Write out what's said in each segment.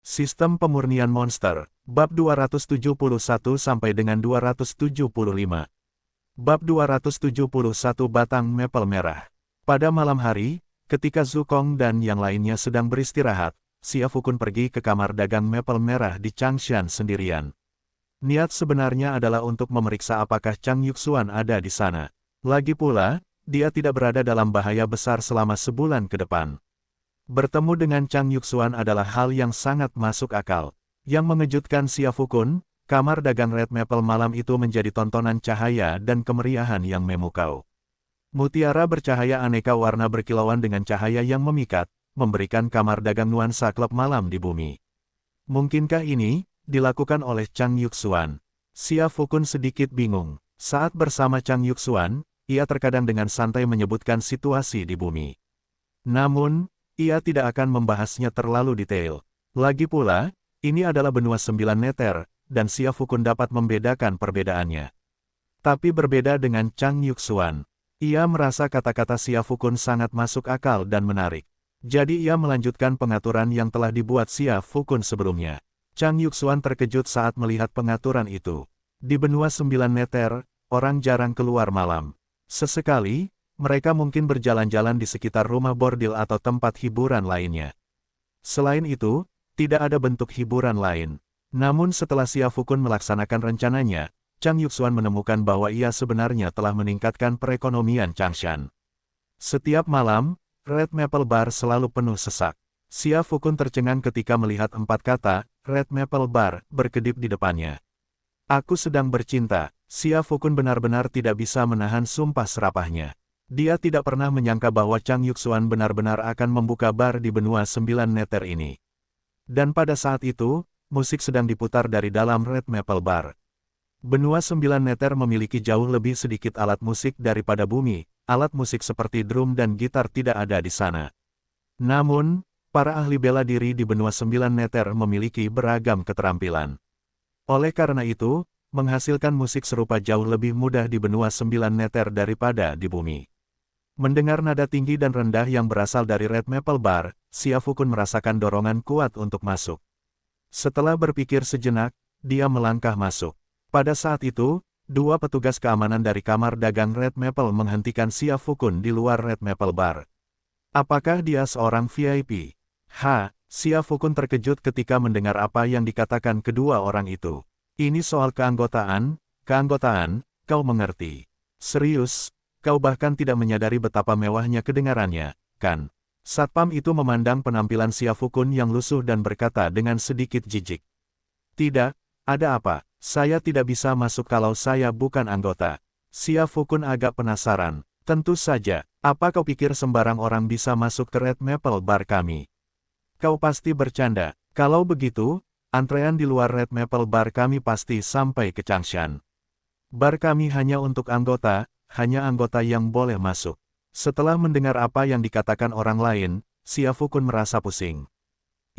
Sistem pemurnian monster, bab 271 sampai dengan 275. Bab 271 Batang Maple Merah. Pada malam hari, ketika Zukong dan yang lainnya sedang beristirahat, Xia Fukun pergi ke kamar dagang Maple Merah di Changshan sendirian. Niat sebenarnya adalah untuk memeriksa apakah Chang Yuxuan ada di sana. Lagi pula, dia tidak berada dalam bahaya besar selama sebulan ke depan. Bertemu dengan Chang Yuxuan adalah hal yang sangat masuk akal. Yang mengejutkan Xia Fukun, kamar dagang Red Maple malam itu menjadi tontonan cahaya dan kemeriahan yang memukau. Mutiara bercahaya aneka warna berkilauan dengan cahaya yang memikat, memberikan kamar dagang nuansa klub malam di bumi. Mungkinkah ini dilakukan oleh Chang Yuxuan? Xia Fukun sedikit bingung. Saat bersama Chang Yuxuan, ia terkadang dengan santai menyebutkan situasi di bumi. Namun, ia tidak akan membahasnya terlalu detail. Lagi pula, ini adalah benua 9 neter, dan Xia Fukun dapat membedakan perbedaannya. Tapi berbeda dengan Chang Yuxuan. Ia merasa kata-kata Xia Fukun sangat masuk akal dan menarik. Jadi ia melanjutkan pengaturan yang telah dibuat Xia Fukun sebelumnya. Chang Yuxuan terkejut saat melihat pengaturan itu. Di benua 9 neter, orang jarang keluar malam. Sesekali, mereka mungkin berjalan-jalan di sekitar rumah bordil atau tempat hiburan lainnya. Selain itu, tidak ada bentuk hiburan lain. Namun setelah Xia Fukun melaksanakan rencananya, Chang Yuxuan menemukan bahwa ia sebenarnya telah meningkatkan perekonomian Changshan. Setiap malam, Red Maple Bar selalu penuh sesak. Xia Fukun tercengang ketika melihat 4 kata, Red Maple Bar, berkedip di depannya. Aku sedang bercinta. Xia Fukun benar-benar tidak bisa menahan sumpah serapahnya. Dia tidak pernah menyangka bahwa Chang Yuxuan benar-benar akan membuka bar di benua 9 neter ini. Dan pada saat itu, musik sedang diputar dari dalam Red Maple Bar. Benua 9 neter memiliki jauh lebih sedikit alat musik daripada bumi, alat musik seperti drum dan gitar tidak ada di sana. Namun, para ahli bela diri di benua 9 neter memiliki beragam keterampilan. Oleh karena itu, menghasilkan musik serupa jauh lebih mudah di benua 9 neter daripada di bumi. Mendengar nada tinggi dan rendah yang berasal dari Red Maple Bar, Xia Fukun merasakan dorongan kuat untuk masuk. Setelah berpikir sejenak, dia melangkah masuk. Pada saat itu, 2 petugas keamanan dari kamar dagang Red Maple menghentikan Xia Fukun di luar Red Maple Bar. Apakah dia seorang VIP? Xia Fukun terkejut ketika mendengar apa yang dikatakan kedua orang itu. Ini soal keanggotaan, kau mengerti. Serius? Kau bahkan tidak menyadari betapa mewahnya kedengarannya, kan? Satpam itu memandang penampilan Xia Fukun yang lusuh dan berkata dengan sedikit jijik. Tidak, ada apa? Saya tidak bisa masuk kalau saya bukan anggota. Xia Fukun agak penasaran. Tentu saja, apa kau pikir sembarang orang bisa masuk ke Red Maple Bar kami? Kau pasti bercanda. Kalau begitu, antrean di luar Red Maple Bar kami pasti sampai ke Changshan. Bar kami hanya untuk anggota, hanya anggota yang boleh masuk. Setelah mendengar apa yang dikatakan orang lain, Xia Fukun merasa pusing.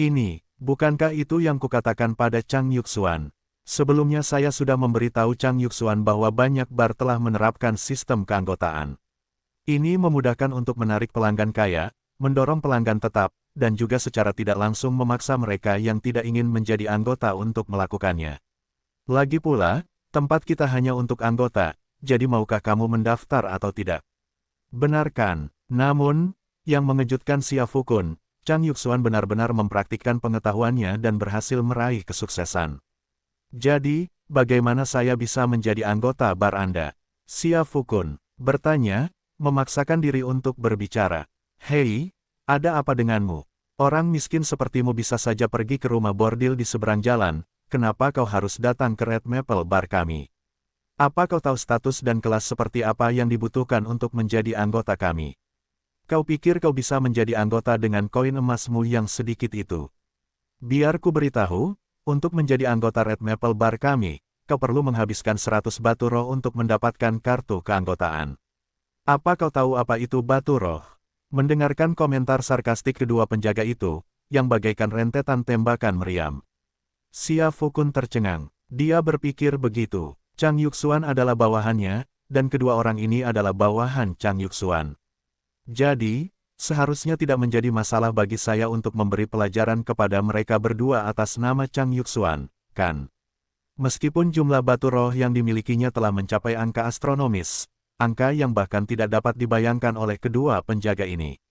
Ini, bukankah itu yang kukatakan pada Chang Yuxuan? Sebelumnya saya sudah memberitahu Chang Yuxuan bahwa banyak bar telah menerapkan sistem keanggotaan. Ini memudahkan untuk menarik pelanggan kaya, mendorong pelanggan tetap, dan juga secara tidak langsung memaksa mereka yang tidak ingin menjadi anggota untuk melakukannya. Lagi pula, tempat kita hanya untuk anggota. Jadi maukah kamu mendaftar atau tidak? Benar kan? Namun, yang mengejutkan Xia Fukun, Chang Yuxuan benar-benar mempraktikkan pengetahuannya dan berhasil meraih kesuksesan. Jadi, bagaimana saya bisa menjadi anggota bar Anda? Xia Fukun bertanya, memaksakan diri untuk berbicara. Hei, ada apa denganmu? Orang miskin sepertimu bisa saja pergi ke rumah bordil di seberang jalan, kenapa kau harus datang ke Red Maple Bar kami? Apa kau tahu status dan kelas seperti apa yang dibutuhkan untuk menjadi anggota kami? Kau pikir kau bisa menjadi anggota dengan koin emasmu yang sedikit itu? Biar ku beritahu, untuk menjadi anggota Red Maple Bar kami, kau perlu menghabiskan 100 batu roh untuk mendapatkan kartu keanggotaan. Apa kau tahu apa itu batu roh? Mendengarkan komentar sarkastik kedua penjaga itu, yang bagaikan rentetan tembakan meriam. Xia Fukun tercengang. Dia berpikir begitu. Chang Yuxuan adalah bawahannya, dan kedua orang ini adalah bawahan Chang Yuxuan. Jadi, Seharusnya tidak menjadi masalah bagi saya untuk memberi pelajaran kepada mereka berdua atas nama Chang Yuxuan, kan? Meskipun jumlah batu roh yang dimilikinya telah mencapai angka astronomis, angka yang bahkan tidak dapat dibayangkan oleh kedua penjaga ini.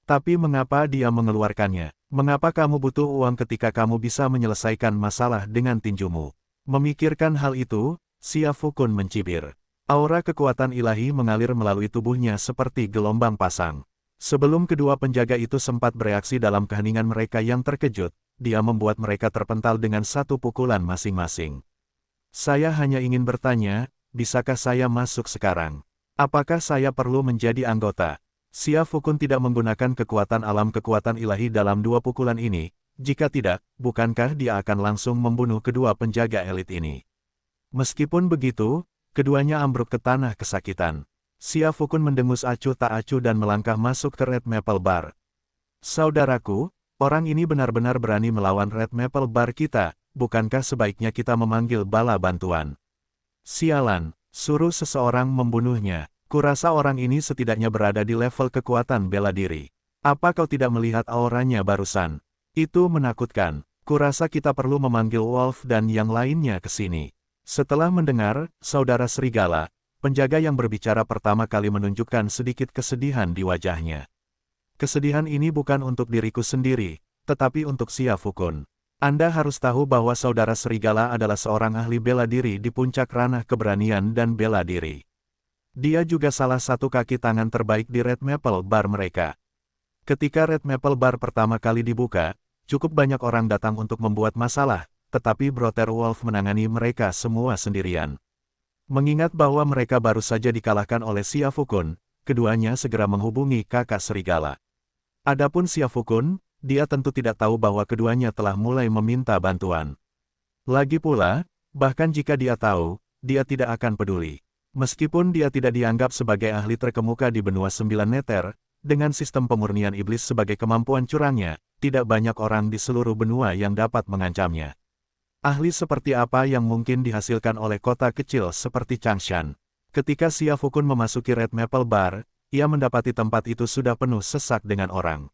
Tapi mengapa dia mengeluarkannya? Mengapa kamu butuh uang ketika kamu bisa menyelesaikan masalah dengan tinjumu? Memikirkan hal itu, Xia Fukun mencibir. Aura kekuatan ilahi mengalir melalui tubuhnya seperti gelombang pasang. Sebelum kedua penjaga itu sempat bereaksi dalam keheningan mereka yang terkejut, dia membuat mereka terpental dengan satu pukulan masing-masing. Saya hanya ingin bertanya, bisakah saya masuk sekarang? Apakah saya perlu menjadi anggota? Xia Fukun tidak menggunakan kekuatan alam kekuatan ilahi dalam dua pukulan ini, jika tidak, bukankah dia akan langsung membunuh kedua penjaga elit ini? Meskipun begitu, keduanya ambruk ke tanah kesakitan. Xia Fukun mendengus acuh tak acuh dan melangkah masuk ke Red Maple Bar. Saudaraku, orang ini benar-benar berani melawan Red Maple Bar kita, bukankah sebaiknya kita memanggil bala bantuan? Sialan, suruh seseorang membunuhnya. Kurasa orang ini setidaknya berada di level kekuatan bela diri. Apa kau tidak melihat auranya barusan? Itu menakutkan. Kurasa kita perlu memanggil Wolf dan yang lainnya ke sini. Setelah mendengar, saudara serigala, penjaga yang berbicara pertama kali menunjukkan sedikit kesedihan di wajahnya. Kesedihan ini bukan untuk diriku sendiri, tetapi untuk Xia Fukun. Anda harus tahu bahwa saudara serigala adalah seorang ahli bela diri di puncak ranah keberanian dan bela diri. Dia juga salah satu kaki tangan terbaik di Red Maple Bar mereka. Ketika Red Maple Bar pertama kali dibuka, cukup banyak orang datang untuk membuat masalah, tetapi Brother Wolf menangani mereka semua sendirian. Mengingat bahwa mereka baru saja dikalahkan oleh Xia Fukun, keduanya segera menghubungi kakak serigala. Adapun Xia Fukun, dia tentu tidak tahu bahwa keduanya telah mulai meminta bantuan. Lagi pula, bahkan jika dia tahu, dia tidak akan peduli. Meskipun dia tidak dianggap sebagai ahli terkemuka di benua 9 neter, dengan sistem pemurnian iblis sebagai kemampuan curangnya, tidak banyak orang di seluruh benua yang dapat mengancamnya. Ahli seperti apa yang mungkin dihasilkan oleh kota kecil seperti Changshan? Ketika Xia Fukun memasuki Red Maple Bar, ia mendapati tempat itu sudah penuh sesak dengan orang.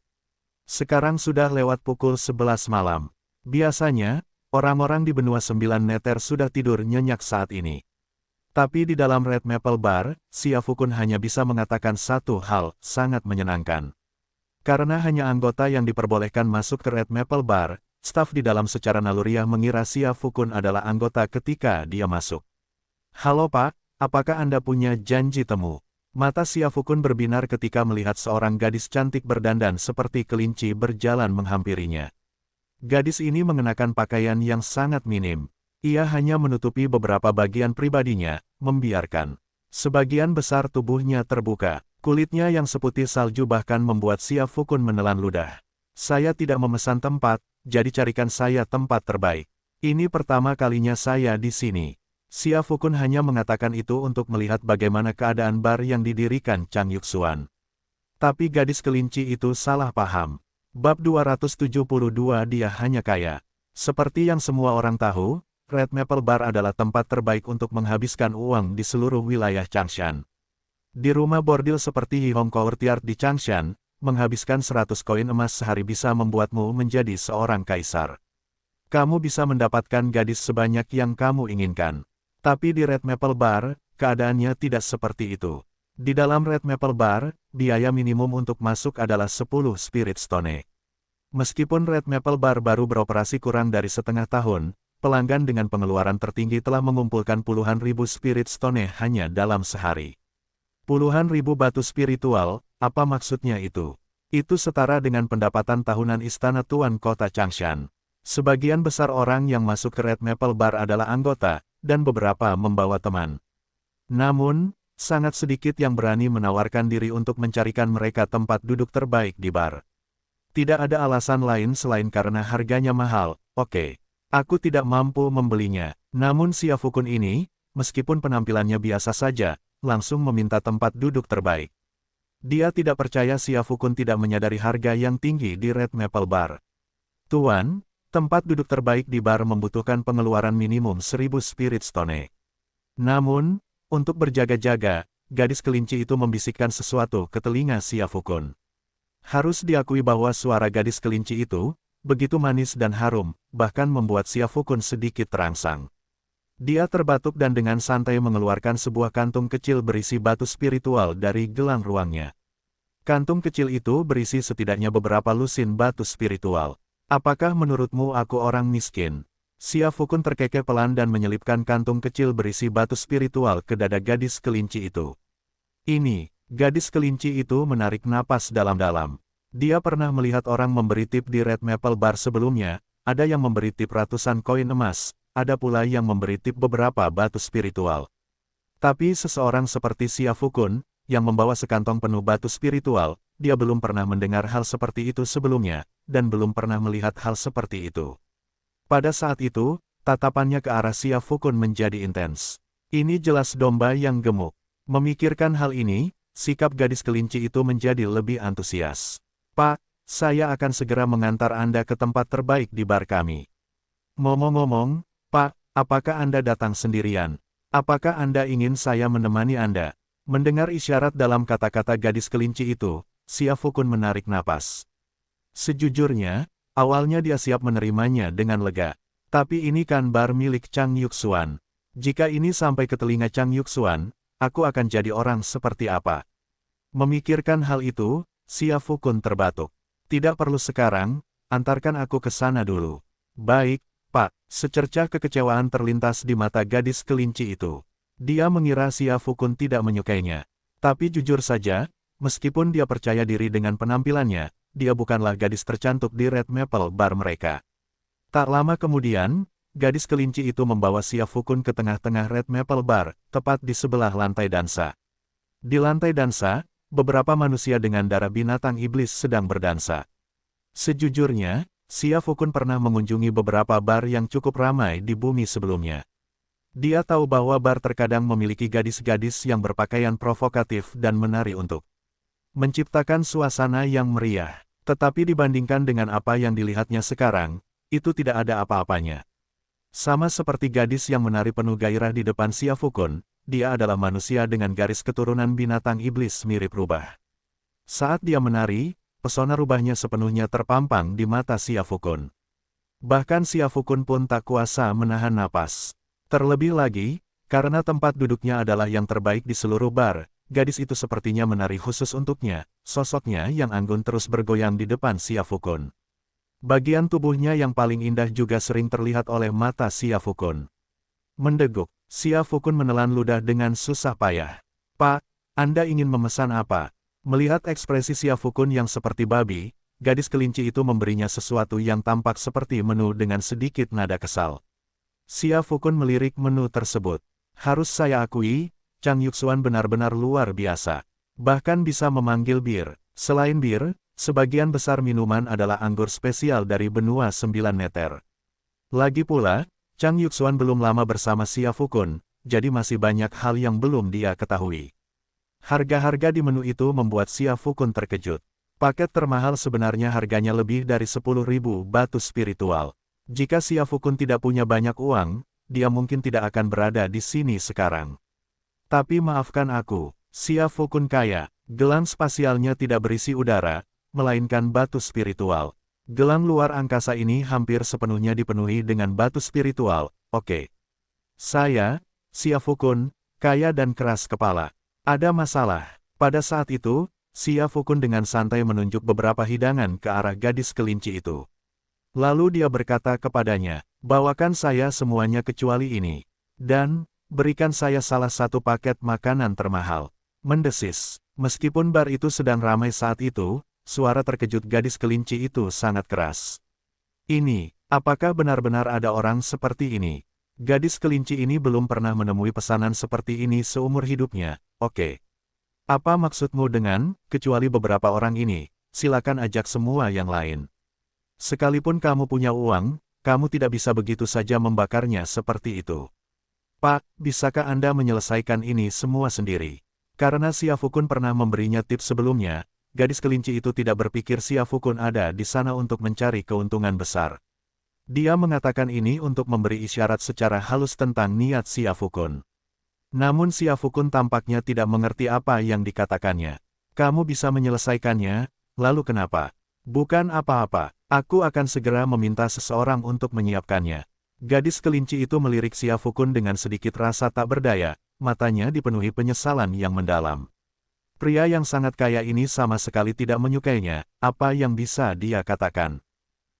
Sekarang sudah lewat pukul 11 malam. Biasanya, orang-orang di benua 9 neter sudah tidur nyenyak saat ini. Tapi di dalam Red Maple Bar, Xia Fukun hanya bisa mengatakan satu hal, sangat menyenangkan. Karena hanya anggota yang diperbolehkan masuk ke Red Maple Bar, staf di dalam secara naluriah mengira Xia Fukun adalah anggota ketika dia masuk. Halo Pak, apakah Anda punya janji temu? Mata Xia Fukun berbinar ketika melihat seorang gadis cantik berdandan seperti kelinci berjalan menghampirinya. Gadis ini mengenakan pakaian yang sangat minim. Ia hanya menutupi beberapa bagian pribadinya, membiarkan sebagian besar tubuhnya terbuka. Kulitnya yang seputih salju bahkan membuat Xia Fukun menelan ludah. Saya tidak memesan tempat, jadi carikan saya tempat terbaik. Ini pertama kalinya saya di sini. Xia Fukun hanya mengatakan itu untuk melihat bagaimana keadaan bar yang didirikan Chang Yuxuan. Tapi gadis kelinci itu salah paham. Bab 272 dia hanya kaya. Seperti yang semua orang tahu, Red Maple Bar adalah tempat terbaik untuk menghabiskan uang di seluruh wilayah Changshan. Di rumah bordil seperti Yihong Courtyard di Changshan, menghabiskan 100 koin emas sehari bisa membuatmu menjadi seorang kaisar. Kamu bisa mendapatkan gadis sebanyak yang kamu inginkan. Tapi di Red Maple Bar, keadaannya tidak seperti itu. Di dalam Red Maple Bar, biaya minimum untuk masuk adalah 10 Spirit Stone. Meskipun Red Maple Bar baru beroperasi kurang dari setengah tahun, pelanggan dengan pengeluaran tertinggi telah mengumpulkan puluhan ribu Spirit Stone hanya dalam sehari. Puluhan ribu batu spiritual, apa maksudnya itu? Itu setara dengan pendapatan tahunan Istana Tuan Kota Changshan. Sebagian besar orang yang masuk ke Red Maple Bar adalah anggota, dan beberapa membawa teman. Namun, sangat sedikit yang berani menawarkan diri untuk mencarikan mereka tempat duduk terbaik di bar. Tidak ada alasan lain selain karena harganya mahal. Oke, aku tidak mampu membelinya. Namun Xia Fukun ini, meskipun penampilannya biasa saja, langsung meminta tempat duduk terbaik. Dia tidak percaya Xia Fukun tidak menyadari harga yang tinggi di Red Maple Bar. Tuan, tempat duduk terbaik di bar membutuhkan pengeluaran minimum 1000 Spirit Stone. Namun, untuk berjaga-jaga, gadis kelinci itu membisikkan sesuatu ke telinga Xia Fukun. Harus diakui bahwa suara gadis kelinci itu, begitu manis dan harum, bahkan membuat Xia Fukun sedikit terangsang. Dia terbatuk dan dengan santai mengeluarkan sebuah kantung kecil berisi batu spiritual dari gelang ruangnya. Kantung kecil itu berisi setidaknya beberapa lusin batu spiritual. Apakah menurutmu aku orang miskin? Xia Fukun terkekeh pelan dan menyelipkan kantung kecil berisi batu spiritual ke dada gadis kelinci itu. Ini, gadis kelinci itu menarik napas dalam-dalam. Dia pernah melihat orang memberi tip di Red Maple Bar sebelumnya, ada yang memberi tip ratusan koin emas, ada pula yang memberi tip beberapa batu spiritual. Tapi seseorang seperti Xia Fukun, yang membawa sekantong penuh batu spiritual, dia belum pernah mendengar hal seperti itu sebelumnya, dan belum pernah melihat hal seperti itu. Pada saat itu, tatapannya ke arah Xia Fukun menjadi intens. Ini jelas domba yang gemuk. Memikirkan hal ini, sikap gadis kelinci itu menjadi lebih antusias. Pak, saya akan segera mengantar Anda ke tempat terbaik di bar kami. Ngomong-ngomong, Pak, apakah Anda datang sendirian? Apakah Anda ingin saya menemani Anda? Mendengar isyarat dalam kata-kata gadis kelinci itu, Xia Fukun menarik napas. Sejujurnya, awalnya dia siap menerimanya dengan lega. Tapi ini kan bar milik Chang Yuxuan. Jika ini sampai ke telinga Chang Yuxuan, aku akan jadi orang seperti apa? Memikirkan hal itu, Xia Fukun terbatuk. Tidak perlu sekarang, antarkan aku ke sana dulu. Baik, Pak. Secercah kekecewaan terlintas di mata gadis kelinci itu. Dia mengira Xia Fukun tidak menyukainya. Tapi jujur saja, meskipun dia percaya diri dengan penampilannya, dia bukanlah gadis tercantik di Red Maple Bar mereka. Tak lama kemudian, gadis kelinci itu membawa Xia Fukun ke tengah-tengah Red Maple Bar, tepat di sebelah lantai dansa. Di lantai dansa, beberapa manusia dengan darah binatang iblis sedang berdansa. Sejujurnya, Xia Fukun pernah mengunjungi beberapa bar yang cukup ramai di bumi sebelumnya. Dia tahu bahwa bar terkadang memiliki gadis-gadis yang berpakaian provokatif dan menari untuk menciptakan suasana yang meriah. Tetapi dibandingkan dengan apa yang dilihatnya sekarang, itu tidak ada apa-apanya. Sama seperti gadis yang menari penuh gairah di depan Xia Fukun, dia adalah manusia dengan garis keturunan binatang iblis mirip rubah. Saat dia menari, pesona rubahnya sepenuhnya terpampang di mata Xia Fukun. Bahkan Xia Fukun pun tak kuasa menahan napas. Terlebih lagi, karena tempat duduknya adalah yang terbaik di seluruh bar, gadis itu sepertinya menari khusus untuknya, sosoknya yang anggun terus bergoyang di depan Xia Fukun. Bagian tubuhnya yang paling indah juga sering terlihat oleh mata Xia Fukun. Mendeguk, Xia Fukun menelan ludah dengan susah payah. Pak, Anda ingin memesan apa? Melihat ekspresi Xia Fukun yang seperti babi, gadis kelinci itu memberinya sesuatu yang tampak seperti menu dengan sedikit nada kesal. Xia Fukun melirik menu tersebut. Harus saya akui, Chang Yuxuan benar-benar luar biasa. Bahkan bisa memanggil bir. Selain bir, sebagian besar minuman adalah anggur spesial dari benua 9 meter. Lagi pula, Chang Yuxuan belum lama bersama Xia Fukun, jadi masih banyak hal yang belum dia ketahui. Harga-harga di menu itu membuat Xia Fukun terkejut. Paket termahal sebenarnya harganya lebih dari 10.000 batu spiritual. Jika Xia Fukun tidak punya banyak uang, dia mungkin tidak akan berada di sini sekarang. Tapi maafkan aku, Xia Fukun kaya, gelang spasialnya tidak berisi udara, melainkan batu spiritual. Gelang luar angkasa ini hampir sepenuhnya dipenuhi dengan batu spiritual, oke. Saya, Xia Fukun, kaya dan keras kepala. Ada masalah. Pada saat itu, Xia Fukun dengan santai menunjuk beberapa hidangan ke arah gadis kelinci itu. Lalu dia berkata kepadanya, bawakan saya semuanya kecuali ini. Dan, berikan saya salah satu paket makanan termahal. Mendesis. Meskipun bar itu sedang ramai saat itu, suara terkejut gadis kelinci itu sangat keras. Ini, apakah benar-benar ada orang seperti ini? Gadis kelinci ini belum pernah menemui pesanan seperti ini seumur hidupnya, oke. Apa maksudmu dengan, kecuali beberapa orang ini, silakan ajak semua yang lain. Sekalipun kamu punya uang, kamu tidak bisa begitu saja membakarnya seperti itu. Pak, bisakah Anda menyelesaikan ini semua sendiri? Karena Xia Fukun pernah memberinya tips sebelumnya, gadis kelinci itu tidak berpikir Xia Fukun ada di sana untuk mencari keuntungan besar. Dia mengatakan ini untuk memberi isyarat secara halus tentang niat Xia Fukun. Namun Xia Fukun tampaknya tidak mengerti apa yang dikatakannya. Kamu bisa menyelesaikannya, Lalu kenapa? Bukan apa-apa, aku akan segera meminta seseorang untuk menyiapkannya. Gadis kelinci itu melirik Xia Fukun dengan sedikit rasa tak berdaya, matanya dipenuhi penyesalan yang mendalam. Pria yang sangat kaya ini sama sekali tidak menyukainya, apa yang bisa dia katakan?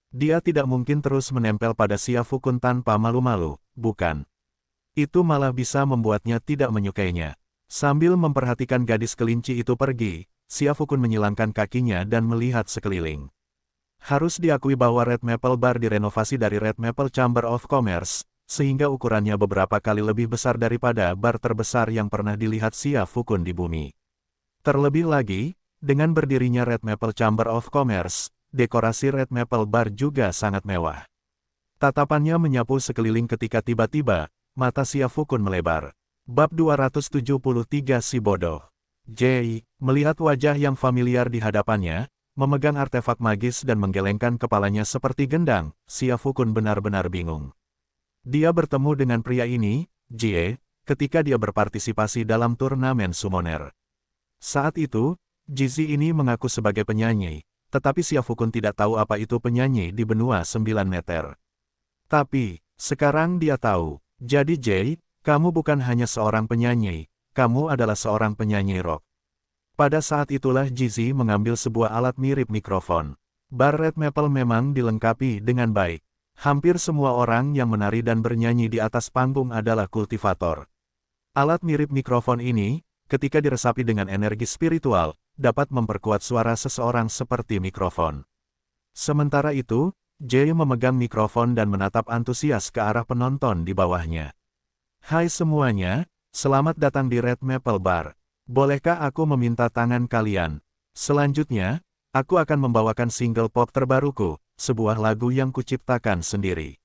Dia tidak mungkin terus menempel pada Xia Fukun tanpa malu-malu, bukan? Itu malah bisa membuatnya tidak menyukainya. Sambil memperhatikan gadis kelinci itu pergi, Xia Fukun menyilangkan kakinya dan melihat sekeliling. Harus diakui bahwa Red Maple Bar direnovasi dari Red Maple Chamber of Commerce, sehingga ukurannya beberapa kali lebih besar daripada bar terbesar yang pernah dilihat Xia Fukun di bumi. Terlebih lagi, dengan berdirinya Red Maple Chamber of Commerce, dekorasi Red Maple Bar juga sangat mewah. Tatapannya menyapu sekeliling ketika tiba-tiba, mata Xia Fukun melebar. Bab 273 Si Bodoh. Jay, melihat wajah yang familiar di hadapannya, memegang artefak magis dan menggelengkan kepalanya seperti gendang, Xia Fukun benar-benar bingung. Dia bertemu dengan pria ini, Jie, ketika dia berpartisipasi dalam turnamen summoner. Saat itu, Jizi ini mengaku sebagai penyanyi, tetapi Xia Fukun tidak tahu apa itu penyanyi di benua 9 meter. Tapi, sekarang dia tahu. Jadi Jay, kamu bukan hanya seorang penyanyi, kamu adalah seorang penyanyi rock. Pada saat itulah Jizi mengambil sebuah alat mirip mikrofon. Bar Red Maple memang dilengkapi dengan baik. Hampir semua orang yang menari dan bernyanyi di atas panggung adalah kultivator. Alat mirip mikrofon ini, ketika diresapi dengan energi spiritual, dapat memperkuat suara seseorang seperti mikrofon. Sementara itu, Jay memegang mikrofon dan menatap antusias ke arah penonton di bawahnya. Hai semuanya, selamat datang di Red Maple Bar. Bolehkah aku meminta tangan kalian? Selanjutnya, aku akan membawakan single pop terbaruku, sebuah lagu yang kuciptakan sendiri.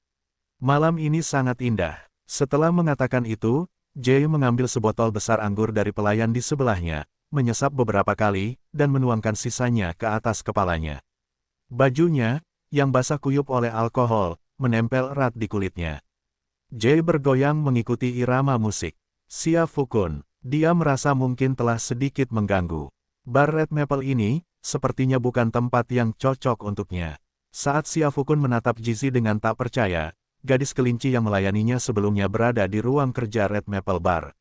Malam ini sangat indah. Setelah mengatakan itu, Jay mengambil sebotol besar anggur dari pelayan di sebelahnya, menyesap beberapa kali, dan menuangkan sisanya ke atas kepalanya. Bajunya, yang basah kuyup oleh alkohol, menempel erat di kulitnya. Jay bergoyang mengikuti irama musik. Xia Fukun, dia merasa mungkin telah sedikit mengganggu. Bar Red Maple ini, sepertinya bukan tempat yang cocok untuknya. Saat Xia Fukun menatap Jizi dengan tak percaya, gadis kelinci yang melayaninya sebelumnya berada di ruang kerja Red Maple Bar.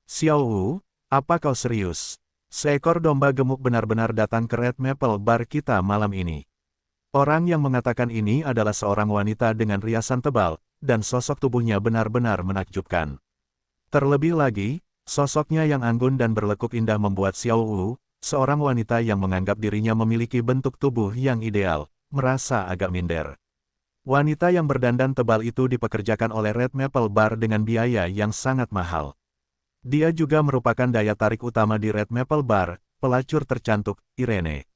Xiao Wu, apa kau serius? Seekor domba gemuk benar-benar datang ke Red Maple Bar kita malam ini. Orang yang mengatakan ini adalah seorang wanita dengan riasan tebal, dan sosok tubuhnya benar-benar menakjubkan. Terlebih lagi, sosoknya yang anggun dan berlekuk indah membuat Xiao Wu, seorang wanita yang menganggap dirinya memiliki bentuk tubuh yang ideal, merasa agak minder. Wanita yang berdandan tebal itu dipekerjakan oleh Red Maple Bar dengan biaya yang sangat mahal. Dia juga merupakan daya tarik utama di Red Maple Bar, pelacur tercantik, Irene.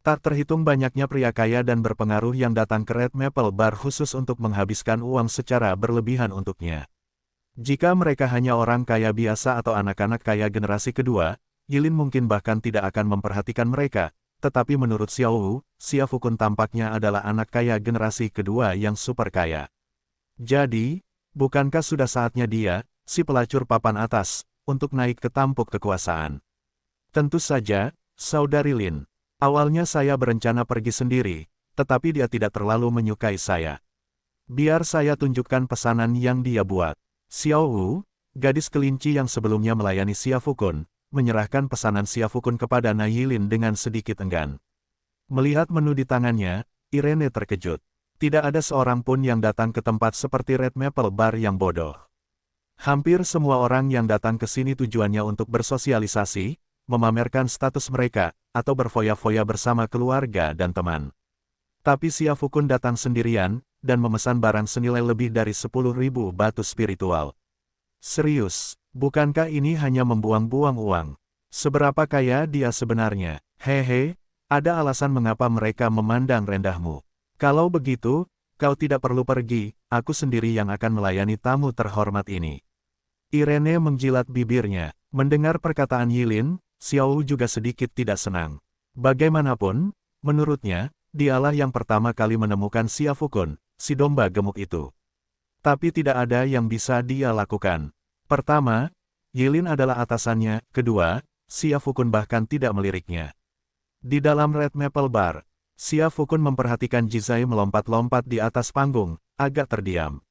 Tak terhitung banyaknya pria kaya dan berpengaruh yang datang ke Red Maple Bar khusus untuk menghabiskan uang secara berlebihan untuknya. Jika mereka hanya orang kaya biasa atau anak-anak kaya generasi kedua, Yilin mungkin bahkan tidak akan memperhatikan mereka. Tetapi menurut Xiao Wu, Xia Fukun tampaknya adalah anak kaya generasi kedua yang super kaya. Jadi, bukankah sudah saatnya dia, si pelacur papan atas, untuk naik ke tampuk kekuasaan? Tentu saja, Saudari Lin. Awalnya saya berencana pergi sendiri, tetapi dia tidak terlalu menyukai saya. Biar saya tunjukkan pesanan yang dia buat. Xiao Wu, gadis kelinci yang sebelumnya melayani Xia Fukun, menyerahkan pesanan Xia Fukun kepada Na Yilin dengan sedikit enggan. Melihat menu di tangannya, Irene terkejut. Tidak ada seorang pun yang datang ke tempat seperti Red Maple Bar yang bodoh. Hampir semua orang yang datang ke sini tujuannya untuk bersosialisasi, memamerkan status mereka, atau berfoya-foya bersama keluarga dan teman. Tapi Xia Fukun datang sendirian, dan memesan barang senilai lebih dari 10.000 batu spiritual. Serius, bukankah ini hanya membuang-buang uang? Seberapa kaya dia sebenarnya? Hehe, ada alasan mengapa mereka memandang rendahmu. Kalau begitu, kau tidak perlu pergi, aku sendiri yang akan melayani tamu terhormat ini. Irene menjilat bibirnya. Mendengar perkataan Yilin, Xiao Wu juga sedikit tidak senang. Bagaimanapun, menurutnya, dialah yang pertama kali menemukan Xia Fukun, si domba gemuk itu. Tapi tidak ada yang bisa dia lakukan. Pertama, Yilin adalah atasannya, kedua, Xia Fukun bahkan tidak meliriknya. Di dalam Red Maple Bar, Xia Fukun memperhatikan Jizai melompat-lompat di atas panggung, agak terdiam.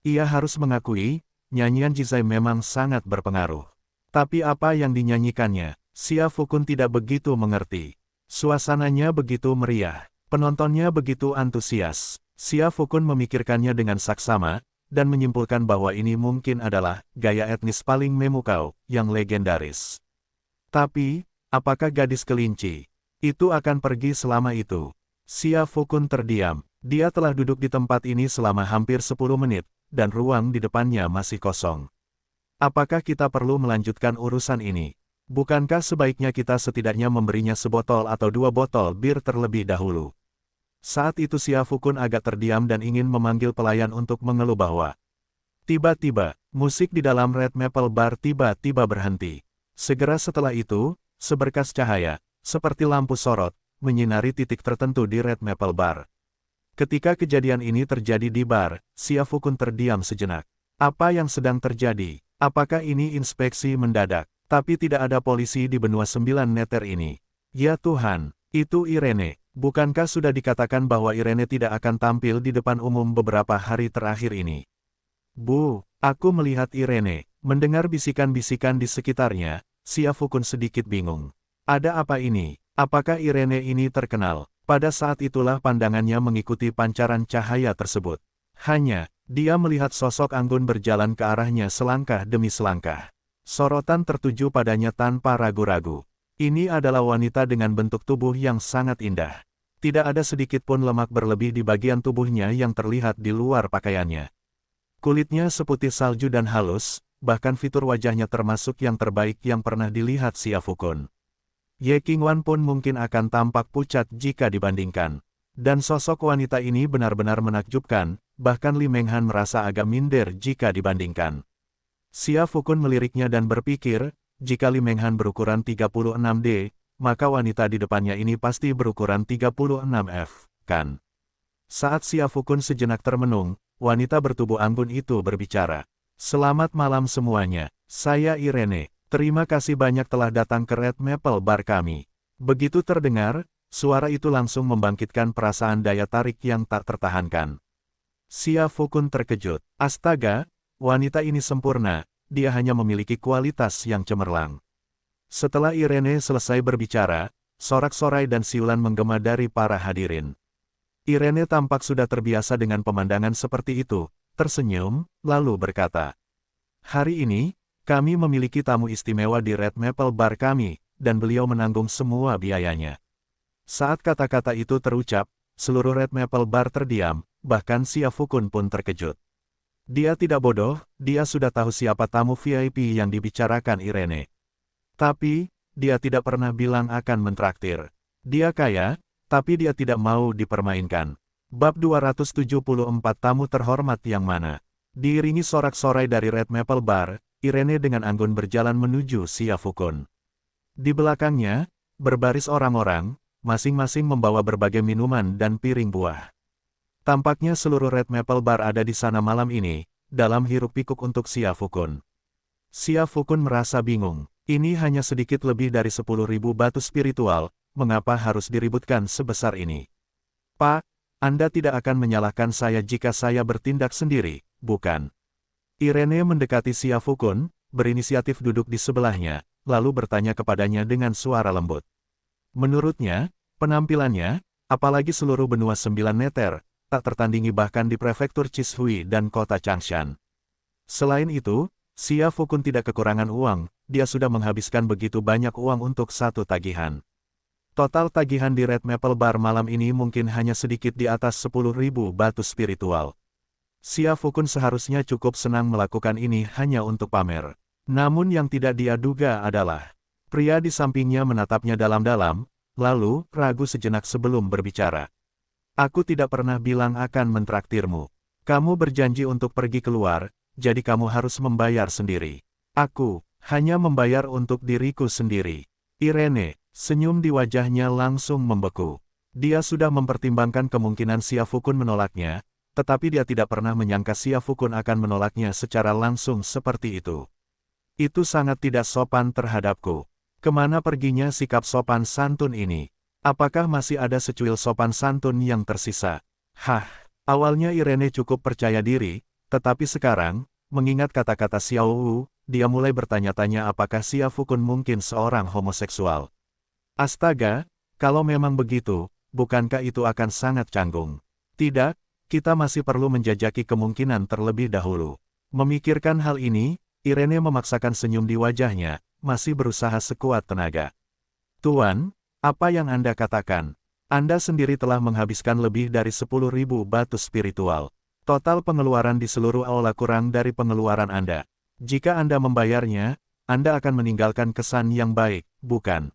Ia harus mengakui, nyanyian Jizai memang sangat berpengaruh. Tapi apa yang dinyanyikannya, Xia Fukun tidak begitu mengerti. Suasananya begitu meriah, penontonnya begitu antusias. Xia Fukun memikirkannya dengan saksama, dan menyimpulkan bahwa ini mungkin adalah gaya etnis paling memukau, yang legendaris. Tapi, apakah gadis kelinci itu akan pergi selama itu? Xia Fukun terdiam. Dia telah duduk di tempat ini selama hampir 10 menit, dan ruang di depannya masih kosong. Apakah kita perlu melanjutkan urusan ini? Bukankah sebaiknya kita setidaknya memberinya sebotol atau 2 botol bir terlebih dahulu? Saat itu Xia Fukun agak terdiam dan ingin memanggil pelayan untuk mengeluh bahwa tiba-tiba, musik di dalam Red Maple Bar tiba-tiba berhenti. Segera setelah itu, seberkas cahaya, seperti lampu sorot, menyinari titik tertentu di Red Maple Bar. Ketika kejadian ini terjadi di bar, Xia Fukun terdiam sejenak. Apa yang sedang terjadi? Apakah ini inspeksi mendadak? Tapi tidak ada polisi di benua 9 meter ini. Ya Tuhan, itu Irene. Bukankah sudah dikatakan bahwa Irene tidak akan tampil di depan umum beberapa hari terakhir ini? Bu, aku melihat Irene. Mendengar bisikan-bisikan di sekitarnya, Xia Fukun sedikit bingung. Ada apa ini? Apakah Irene ini terkenal? Pada saat itulah pandangannya mengikuti pancaran cahaya tersebut. Hanya, dia melihat sosok anggun berjalan ke arahnya selangkah demi selangkah. Sorotan tertuju padanya tanpa ragu-ragu. Ini adalah wanita dengan bentuk tubuh yang sangat indah. Tidak ada sedikit pun lemak berlebih di bagian tubuhnya yang terlihat di luar pakaiannya. Kulitnya seputih salju dan halus, bahkan fitur wajahnya termasuk yang terbaik yang pernah dilihat Xia Fukun. Ye Qingwan pun mungkin akan tampak pucat jika dibandingkan. Dan sosok wanita ini benar-benar menakjubkan, bahkan Li Menghan merasa agak minder jika dibandingkan. Xia Fukun meliriknya dan berpikir, jika Li Menghan berukuran 36D, maka wanita di depannya ini pasti berukuran 36F, kan? Saat Xia Fukun sejenak termenung, wanita bertubuh anggun itu berbicara. Selamat malam semuanya, saya Irene. Terima kasih banyak telah datang ke Red Maple Bar kami. Begitu terdengar, suara itu langsung membangkitkan perasaan daya tarik yang tak tertahankan. Xia Fukun terkejut. Astaga, wanita ini sempurna, dia hanya memiliki kualitas yang cemerlang. Setelah Irene selesai berbicara, sorak-sorai dan siulan menggema dari para hadirin. Irene tampak sudah terbiasa dengan pemandangan seperti itu, tersenyum, lalu berkata, "Hari ini, kami memiliki tamu istimewa di Red Maple Bar kami, dan beliau menanggung semua biayanya." Saat kata-kata itu terucap, seluruh Red Maple Bar terdiam, bahkan Xia Fukun pun terkejut. Dia tidak bodoh, dia sudah tahu siapa tamu VIP yang dibicarakan Irene. Tapi, dia tidak pernah bilang akan mentraktir. Dia kaya, tapi dia tidak mau dipermainkan. Bab 274 tamu terhormat yang mana? Diiringi sorak-sorai dari Red Maple Bar, Irene dengan anggun berjalan menuju Xia Fukun. Di belakangnya, berbaris orang-orang, masing-masing membawa berbagai minuman dan piring buah. Tampaknya seluruh Red Maple Bar ada di sana malam ini, dalam hiruk-pikuk untuk Xia Fukun. Xia Fukun merasa bingung. Ini hanya sedikit lebih dari 10.000 batu spiritual, mengapa harus diributkan sebesar ini? Pak, Anda tidak akan menyalahkan saya jika saya bertindak sendiri, bukan? Irene mendekati Xia Fukun, berinisiatif duduk di sebelahnya, lalu bertanya kepadanya dengan suara lembut. Menurutnya, penampilannya, apalagi seluruh benua 9 meter, tak tertandingi bahkan di prefektur Chishui dan kota Changshan. Selain itu, Xia Fukun tidak kekurangan uang, dia sudah menghabiskan begitu banyak uang untuk satu tagihan. Total tagihan di Red Maple Bar malam ini mungkin hanya sedikit di atas 10.000 batu spiritual. Xia Fukun seharusnya cukup senang melakukan ini hanya untuk pamer. Namun yang tidak dia duga adalah, pria di sampingnya menatapnya dalam-dalam, lalu ragu sejenak sebelum berbicara. Aku tidak pernah bilang akan mentraktirmu. Kamu berjanji untuk pergi keluar, jadi kamu harus membayar sendiri. Aku hanya membayar untuk diriku sendiri. Irene, senyum di wajahnya langsung membeku. Dia sudah mempertimbangkan kemungkinan Xia Fukun menolaknya, tetapi dia tidak pernah menyangka Xia Fukun akan menolaknya secara langsung seperti itu. Itu sangat tidak sopan terhadapku. Kemana perginya sikap sopan santun ini? Apakah masih ada secuil sopan santun yang tersisa? Hah, awalnya Irene cukup percaya diri, tetapi sekarang, mengingat kata-kata Xiao Wu, dia mulai bertanya-tanya apakah Xia Fukun mungkin seorang homoseksual. Astaga, kalau memang begitu, bukankah itu akan sangat canggung? Tidak, kita masih perlu menjajaki kemungkinan terlebih dahulu. Memikirkan hal ini, Irene memaksakan senyum di wajahnya, masih berusaha sekuat tenaga. Tuan, apa yang Anda katakan? Anda sendiri telah menghabiskan lebih dari 10.000 batu spiritual. Total pengeluaran di seluruh aula kurang dari pengeluaran Anda. Jika Anda membayarnya, Anda akan meninggalkan kesan yang baik, bukan?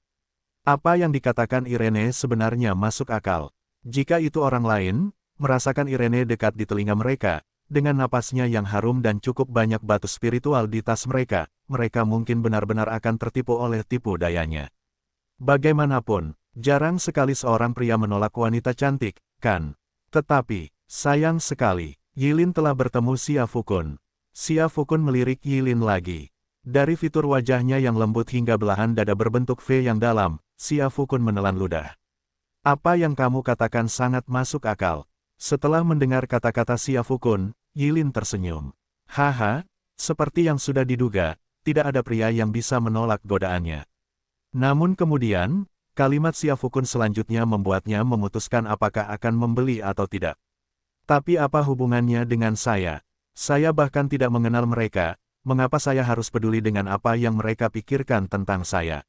Apa yang dikatakan Irene sebenarnya masuk akal. Jika itu orang lain, merasakan Irene dekat di telinga mereka, dengan napasnya yang harum dan cukup banyak batu spiritual di tas mereka mungkin benar-benar akan tertipu oleh tipu dayanya. Bagaimanapun, jarang sekali seorang pria menolak wanita cantik, kan? Tetapi, sayang sekali, Yilin telah bertemu Xia Fukun. Xia Fukun melirik Yilin lagi. Dari fitur wajahnya yang lembut hingga belahan dada berbentuk V yang dalam, Xia Fukun menelan ludah. Apa yang kamu katakan sangat masuk akal. Setelah mendengar kata-kata Xia Fukun, Yilin tersenyum. Haha, seperti yang sudah diduga, tidak ada pria yang bisa menolak godaannya. Namun kemudian, kalimat Xia Fukun selanjutnya membuatnya memutuskan apakah akan membeli atau tidak. Tapi apa hubungannya dengan saya? Saya bahkan tidak mengenal mereka, mengapa saya harus peduli dengan apa yang mereka pikirkan tentang saya?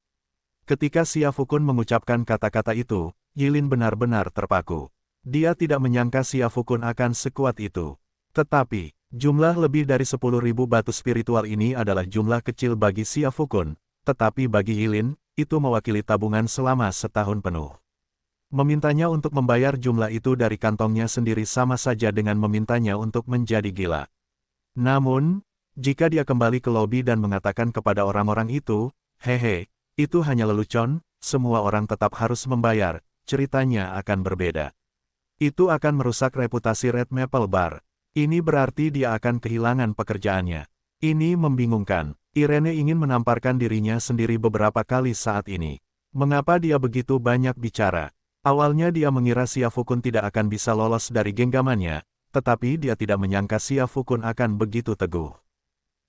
Ketika Xia Fukun mengucapkan kata-kata itu, Yilin benar-benar terpaku. Dia tidak menyangka Xia Fukun akan sekuat itu. Tetapi, jumlah lebih dari 10.000 batu spiritual ini adalah jumlah kecil bagi Xia Fukun, tetapi bagi Yilin, itu mewakili tabungan selama setahun penuh. Memintanya untuk membayar jumlah itu dari kantongnya sendiri sama saja dengan memintanya untuk menjadi gila. Namun, jika dia kembali ke lobi dan mengatakan kepada orang-orang itu, hehe, itu hanya lelucon, semua orang tetap harus membayar, ceritanya akan berbeda. Itu akan merusak reputasi Red Maple Bar. Ini berarti dia akan kehilangan pekerjaannya. Ini membingungkan. Irene ingin menamparkan dirinya sendiri beberapa kali saat ini. Mengapa dia begitu banyak bicara? Awalnya dia mengira Xia Fukun tidak akan bisa lolos dari genggamannya, tetapi dia tidak menyangka Xia Fukun akan begitu teguh.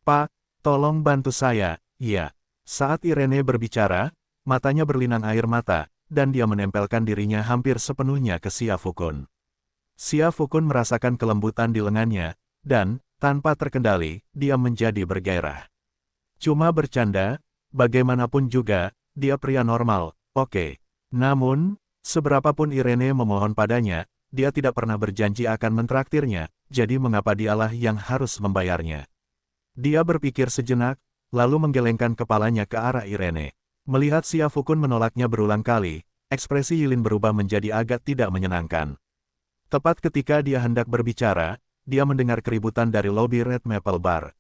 Pak, tolong bantu saya, ya. Saat Irene berbicara, matanya berlinang air mata, dan dia menempelkan dirinya hampir sepenuhnya ke Xia Fukun. Xia Fukun merasakan kelembutan di lengannya, dan, tanpa terkendali, dia menjadi bergairah. Cuma bercanda, bagaimanapun juga, dia pria normal, oke. Namun, seberapapun Irene memohon padanya, dia tidak pernah berjanji akan mentraktirnya, jadi mengapa dialah yang harus membayarnya? Dia berpikir sejenak, lalu menggelengkan kepalanya ke arah Irene. Melihat Xia Fukun menolaknya berulang kali, ekspresi Yilin berubah menjadi agak tidak menyenangkan. Tepat ketika dia hendak berbicara, dia mendengar keributan dari lobi Red Maple Bar.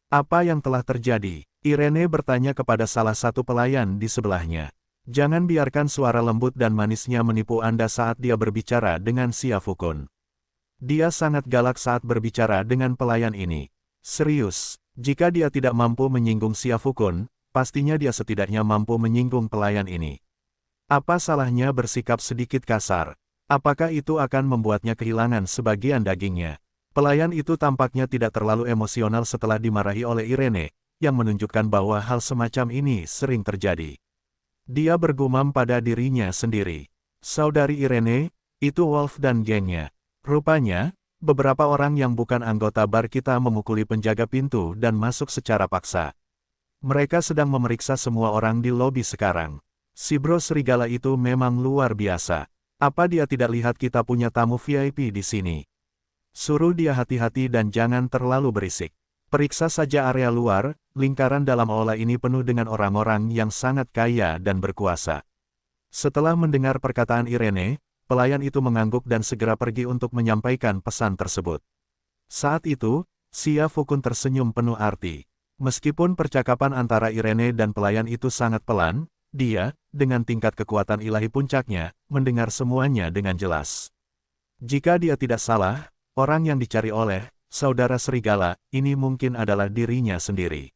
Apa yang telah terjadi? Irene bertanya kepada salah satu pelayan di sebelahnya. Jangan biarkan suara lembut dan manisnya menipu Anda saat dia berbicara dengan Xia Fukun. Dia sangat galak saat berbicara dengan pelayan ini. Serius, jika dia tidak mampu menyinggung Xia Fukun, pastinya dia setidaknya mampu menyinggung pelayan ini. Apa salahnya bersikap sedikit kasar? Apakah itu akan membuatnya kehilangan sebagian dagingnya? Pelayan itu tampaknya tidak terlalu emosional setelah dimarahi oleh Irene, yang menunjukkan bahwa hal semacam ini sering terjadi. Dia bergumam pada dirinya sendiri. Saudari Irene, itu Wolf dan gengnya. Rupanya, beberapa orang yang bukan anggota bar kita memukuli penjaga pintu dan masuk secara paksa. Mereka sedang memeriksa semua orang di lobi sekarang. Si bro serigala itu memang luar biasa. Apa dia tidak lihat kita punya tamu VIP di sini? Suruh dia hati-hati dan jangan terlalu berisik. Periksa saja area luar, lingkaran dalam aula ini penuh dengan orang-orang yang sangat kaya dan berkuasa. Setelah mendengar perkataan Irene, pelayan itu mengangguk dan segera pergi untuk menyampaikan pesan tersebut. Saat itu, Xia Fukun tersenyum penuh arti. Meskipun percakapan antara Irene dan pelayan itu sangat pelan, dia, dengan tingkat kekuatan ilahi puncaknya, mendengar semuanya dengan jelas. Jika dia tidak salah, orang yang dicari oleh saudara serigala ini mungkin adalah dirinya sendiri.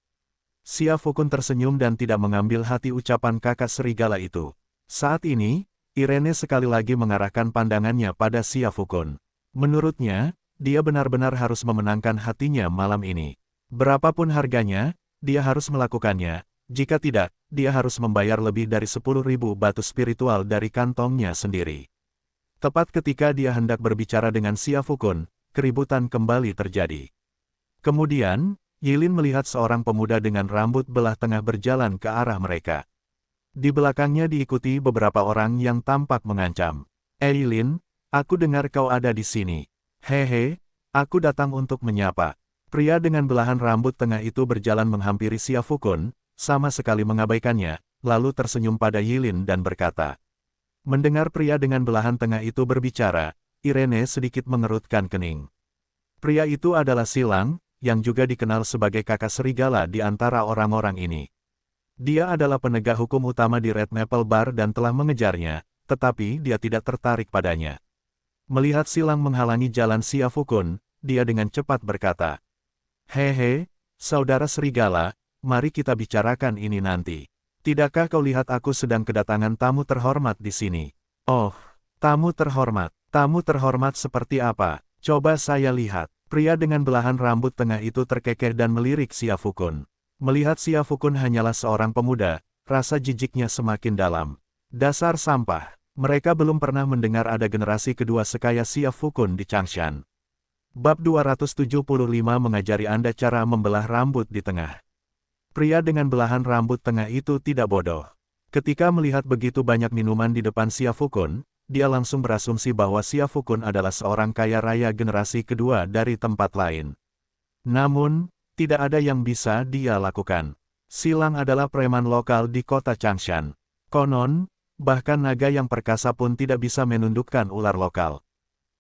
Xia Fukun tersenyum dan tidak mengambil hati ucapan kakak serigala itu. Saat ini, Irene sekali lagi mengarahkan pandangannya pada Xia Fukun. Menurutnya, dia benar-benar harus memenangkan hatinya malam ini. Berapapun harganya, dia harus melakukannya. Jika tidak, dia harus membayar lebih dari 10.000 batu spiritual dari kantongnya sendiri. Tepat ketika dia hendak berbicara dengan Xia Fukun, keributan kembali terjadi. Kemudian, Yilin melihat seorang pemuda dengan rambut belah tengah berjalan ke arah mereka. Di belakangnya diikuti beberapa orang yang tampak mengancam. Yilin, aku dengar kau ada di sini. Hehe, aku datang untuk menyapa. Pria dengan belahan rambut tengah itu berjalan menghampiri Xia Fukun, sama sekali mengabaikannya, lalu tersenyum pada Yilin dan berkata. Mendengar pria dengan belahan tengah itu berbicara, Irene sedikit mengerutkan kening. Pria itu adalah Silang, yang juga dikenal sebagai kakak serigala di antara orang-orang ini. Dia adalah penegak hukum utama di Red Maple Bar dan telah mengejarnya, tetapi dia tidak tertarik padanya. Melihat Silang menghalangi jalan Xia Fukun, dia dengan cepat berkata, Hehe, saudara serigala, mari kita bicarakan ini nanti. Tidakkah kau lihat aku sedang kedatangan tamu terhormat di sini? Oh, tamu terhormat seperti apa? Coba saya lihat. Pria dengan belahan rambut tengah itu terkekeh dan melirik Xia Fukun. Melihat Xia Fukun hanyalah seorang pemuda, rasa jijiknya semakin dalam. Dasar sampah, mereka belum pernah mendengar ada generasi kedua sekaya Xia Fukun di Changshan. Bab 275 mengajari Anda cara membelah rambut di tengah. Pria dengan belahan rambut tengah itu tidak bodoh. Ketika melihat begitu banyak minuman di depan Xia Fukun, dia langsung berasumsi bahwa Xia Fukun adalah seorang kaya raya generasi kedua dari tempat lain. Namun, tidak ada yang bisa dia lakukan. Silang adalah preman lokal di kota Changshan. Konon, bahkan naga yang perkasa pun tidak bisa menundukkan ular lokal.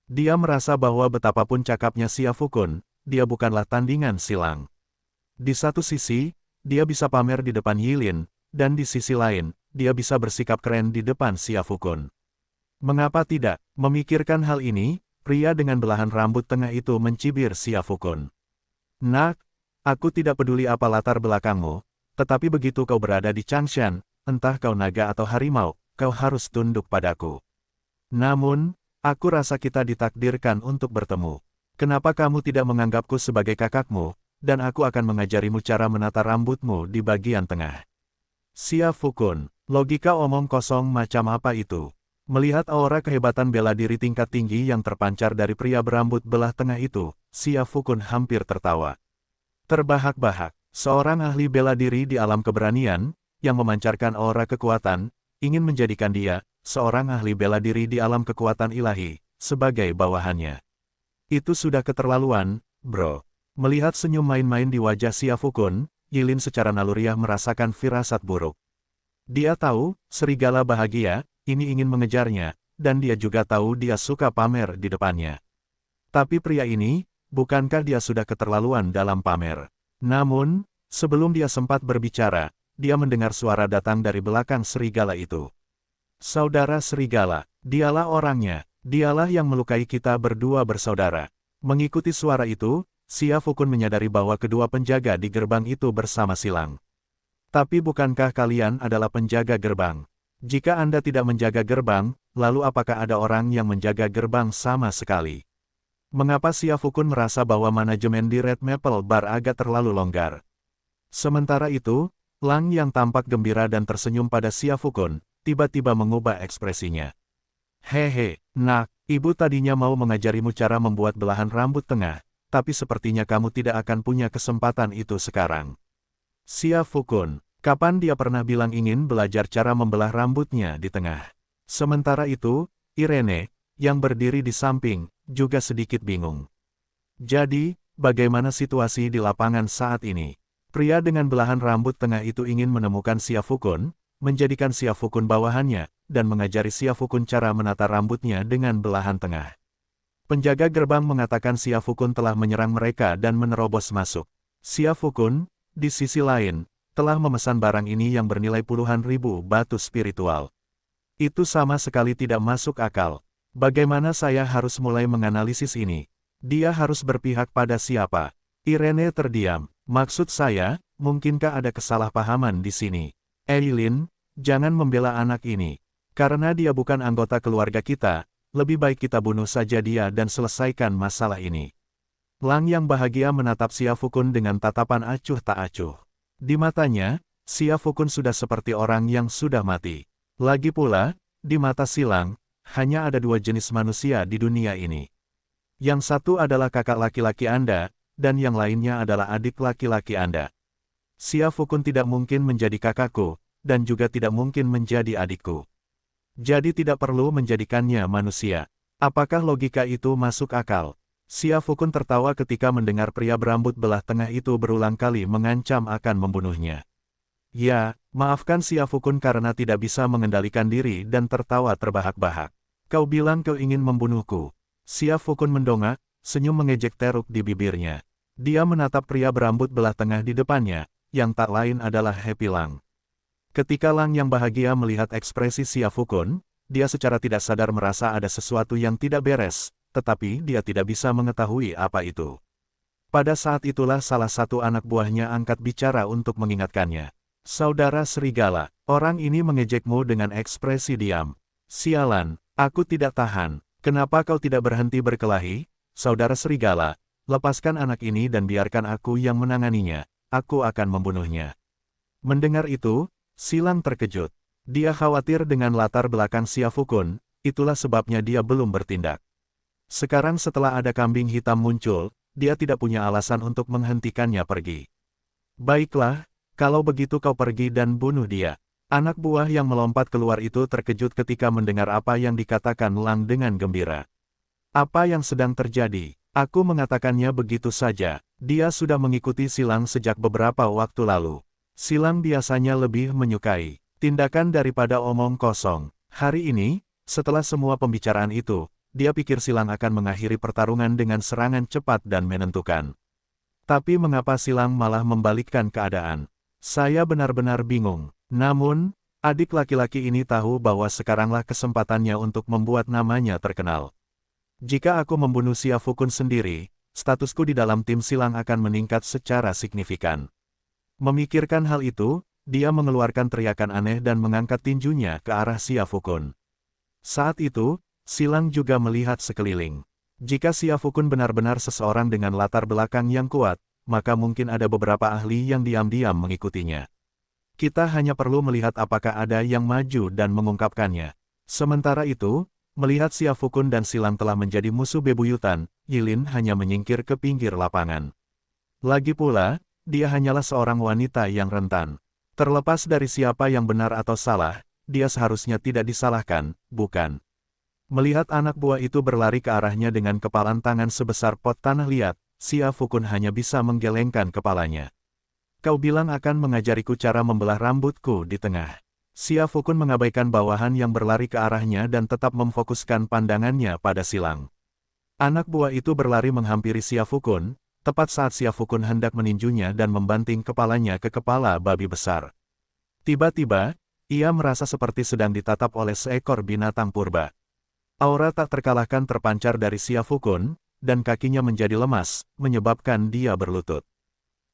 Dia merasa bahwa betapapun cakapnya Xia Fukun, dia bukanlah tandingan Silang. Di satu sisi, dia bisa pamer di depan Yilin, dan di sisi lain, dia bisa bersikap keren di depan Xia Fukun. Mengapa tidak? Memikirkan hal ini, pria dengan belahan rambut tengah itu mencibir Xia Fukun. Nak, aku tidak peduli apa latar belakangmu, tetapi begitu kau berada di Changshan, entah kau naga atau harimau, kau harus tunduk padaku. Namun, aku rasa kita ditakdirkan untuk bertemu. Kenapa kamu tidak menganggapku sebagai kakakmu, dan aku akan mengajarimu cara menata rambutmu di bagian tengah. Xia Fukun, logika omong kosong macam apa itu? Melihat aura kehebatan bela diri tingkat tinggi yang terpancar dari pria berambut belah tengah itu, Xia Fukun hampir tertawa. Terbahak-bahak, seorang ahli bela diri di alam keberanian, yang memancarkan aura kekuatan, ingin menjadikan dia, seorang ahli bela diri di alam kekuatan ilahi, sebagai bawahannya. Itu sudah keterlaluan, bro. Melihat senyum main-main di wajah Xia Fukun, Yilin secara naluriah merasakan firasat buruk. Dia tahu, serigala bahagia, ini ingin mengejarnya, dan dia juga tahu dia suka pamer di depannya. Tapi pria ini, bukankah dia sudah keterlaluan dalam pamer? Namun, sebelum dia sempat berbicara, dia mendengar suara datang dari belakang serigala itu. Saudara serigala, dialah orangnya, dialah yang melukai kita berdua bersaudara. Mengikuti suara itu, Xia Fukun menyadari bahwa kedua penjaga di gerbang itu bersama Silang. Tapi bukankah kalian adalah penjaga gerbang? Jika Anda tidak menjaga gerbang, lalu apakah ada orang yang menjaga gerbang sama sekali? Mengapa Xia Fukun merasa bahwa manajemen di Red Maple Bar agak terlalu longgar? Sementara itu, Lang yang tampak gembira dan tersenyum pada Xia Fukun, tiba-tiba mengubah ekspresinya. Hehe, nak, ibu tadinya mau mengajarimu cara membuat belahan rambut tengah, tapi sepertinya kamu tidak akan punya kesempatan itu sekarang. Xia Fukun, kapan dia pernah bilang ingin belajar cara membelah rambutnya di tengah? Sementara itu, Irene, yang berdiri di samping, juga sedikit bingung. Jadi, bagaimana situasi di lapangan saat ini? Pria dengan belahan rambut tengah itu ingin menemukan Xia Fukun, menjadikan Xia Fukun bawahannya, dan mengajari Xia Fukun cara menata rambutnya dengan belahan tengah. Penjaga gerbang mengatakan Xia Fukun telah menyerang mereka dan menerobos masuk. Xia Fukun, di sisi lain, telah memesan barang ini yang bernilai puluhan ribu batu spiritual. Itu sama sekali tidak masuk akal. Bagaimana saya harus mulai menganalisis ini? Dia harus berpihak pada siapa? Irene terdiam. Maksud saya, mungkinkah ada kesalahpahaman di sini? Yilin, jangan membela anak ini. Karena dia bukan anggota keluarga kita, lebih baik kita bunuh saja dia dan selesaikan masalah ini. Lang yang bahagia menatap Xia Fukun dengan tatapan acuh tak acuh. Di matanya, Xia Fukun sudah seperti orang yang sudah mati. Lagi pula, di mata Silang, hanya ada dua jenis manusia di dunia ini. Yang satu adalah kakak laki-laki Anda, dan yang lainnya adalah adik laki-laki Anda. Xia Fukun tidak mungkin menjadi kakakku, dan juga tidak mungkin menjadi adikku. Jadi tidak perlu menjadikannya manusia. Apakah logika itu masuk akal? Xia Fukun tertawa ketika mendengar pria berambut belah tengah itu berulang kali mengancam akan membunuhnya. Ya, maafkan Xia Fukun karena tidak bisa mengendalikan diri dan tertawa terbahak-bahak. Kau bilang kau ingin membunuhku. Xia Fukun mendongak, senyum mengejek teruk di bibirnya. Dia menatap pria berambut belah tengah di depannya, yang tak lain adalah Happy Lang. Ketika Lang yang bahagia melihat ekspresi Xia Fukun, dia secara tidak sadar merasa ada sesuatu yang tidak beres, tetapi dia tidak bisa mengetahui apa itu. Pada saat itulah salah satu anak buahnya angkat bicara untuk mengingatkannya. Saudara Serigala, orang ini mengejekmu dengan ekspresi diam. Sialan, aku tidak tahan. Kenapa kau tidak berhenti berkelahi? Saudara Serigala, lepaskan anak ini dan biarkan aku yang menanganinya. Aku akan membunuhnya. Mendengar itu, Silang terkejut. Dia khawatir dengan latar belakang Xia Fukun, itulah sebabnya dia belum bertindak. Sekarang setelah ada kambing hitam muncul, dia tidak punya alasan untuk menghentikannya pergi. Baiklah, kalau begitu kau pergi dan bunuh dia. Anak buah yang melompat keluar itu terkejut ketika mendengar apa yang dikatakan Lang dengan gembira. Apa yang sedang terjadi? Aku mengatakannya begitu saja. Dia sudah mengikuti Silang sejak beberapa waktu lalu. Silang biasanya lebih menyukai tindakan daripada omong kosong. Hari ini, setelah semua pembicaraan itu, dia pikir Silang akan mengakhiri pertarungan dengan serangan cepat dan menentukan. Tapi mengapa Silang malah membalikkan keadaan? Saya benar-benar bingung. Namun, adik laki-laki ini tahu bahwa sekaranglah kesempatannya untuk membuat namanya terkenal. Jika aku membunuh Xia Fukun sendiri, statusku di dalam tim Silang akan meningkat secara signifikan. Memikirkan hal itu, dia mengeluarkan teriakan aneh dan mengangkat tinjunya ke arah Xia Fukun. Saat itu, Silang juga melihat sekeliling. Jika Xia Fukun benar-benar seseorang dengan latar belakang yang kuat, maka mungkin ada beberapa ahli yang diam-diam mengikutinya. Kita hanya perlu melihat apakah ada yang maju dan mengungkapkannya. Sementara itu, melihat Xia Fukun dan Silang telah menjadi musuh bebuyutan, Yilin hanya menyingkir ke pinggir lapangan. Lagi pula, dia hanyalah seorang wanita yang rentan. Terlepas dari siapa yang benar atau salah, dia seharusnya tidak disalahkan, bukan? Melihat anak buah itu berlari ke arahnya dengan kepalan tangan sebesar pot tanah liat, Xia Fukun hanya bisa menggelengkan kepalanya. Kau bilang akan mengajariku cara membelah rambutku di tengah. Xia Fukun mengabaikan bawahan yang berlari ke arahnya dan tetap memfokuskan pandangannya pada Silang. Anak buah itu berlari menghampiri Xia Fukun, tepat saat Xia Fukun hendak meninjunya dan membanting kepalanya ke kepala babi besar. Tiba-tiba, ia merasa seperti sedang ditatap oleh seekor binatang purba. Aura tak terkalahkan terpancar dari Xia Fukun, dan kakinya menjadi lemas, menyebabkan dia berlutut.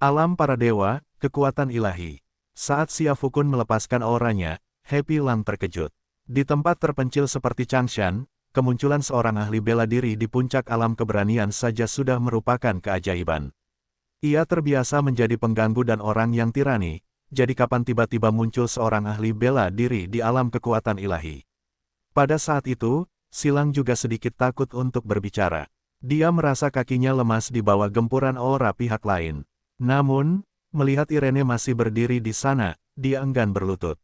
Alam para dewa, kekuatan ilahi. Saat Xia Fukun melepaskan auranya, Happy Lang terkejut. Di tempat terpencil seperti Changshan, kemunculan seorang ahli bela diri di puncak alam keberanian saja sudah merupakan keajaiban. Ia terbiasa menjadi pengganggu dan orang yang tirani, jadi kapan tiba-tiba muncul seorang ahli bela diri di alam kekuatan ilahi. Pada saat itu, Silang juga sedikit takut untuk berbicara. Dia merasa kakinya lemas di bawah gempuran aura pihak lain. Namun, melihat Irene masih berdiri di sana, dia enggan berlutut.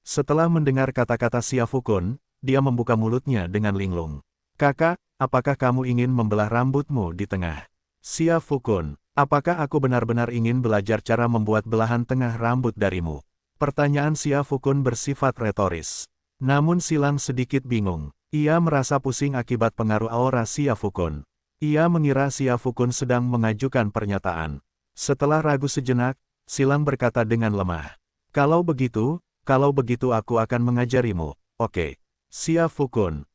Setelah mendengar kata-kata Xia Fukun, dia membuka mulutnya dengan linglung. Kakak, apakah kamu ingin membelah rambutmu di tengah? Xia Fukun, apakah aku benar-benar ingin belajar cara membuat belahan tengah rambut darimu? Pertanyaan Xia Fukun bersifat retoris. Namun Silang sedikit bingung. Ia merasa pusing akibat pengaruh aura Xia Fukun. Ia mengira Xia Fukun sedang mengajukan pernyataan. Setelah ragu sejenak, Silang berkata dengan lemah. Kalau begitu aku akan mengajarimu, oke. Xia Fukun,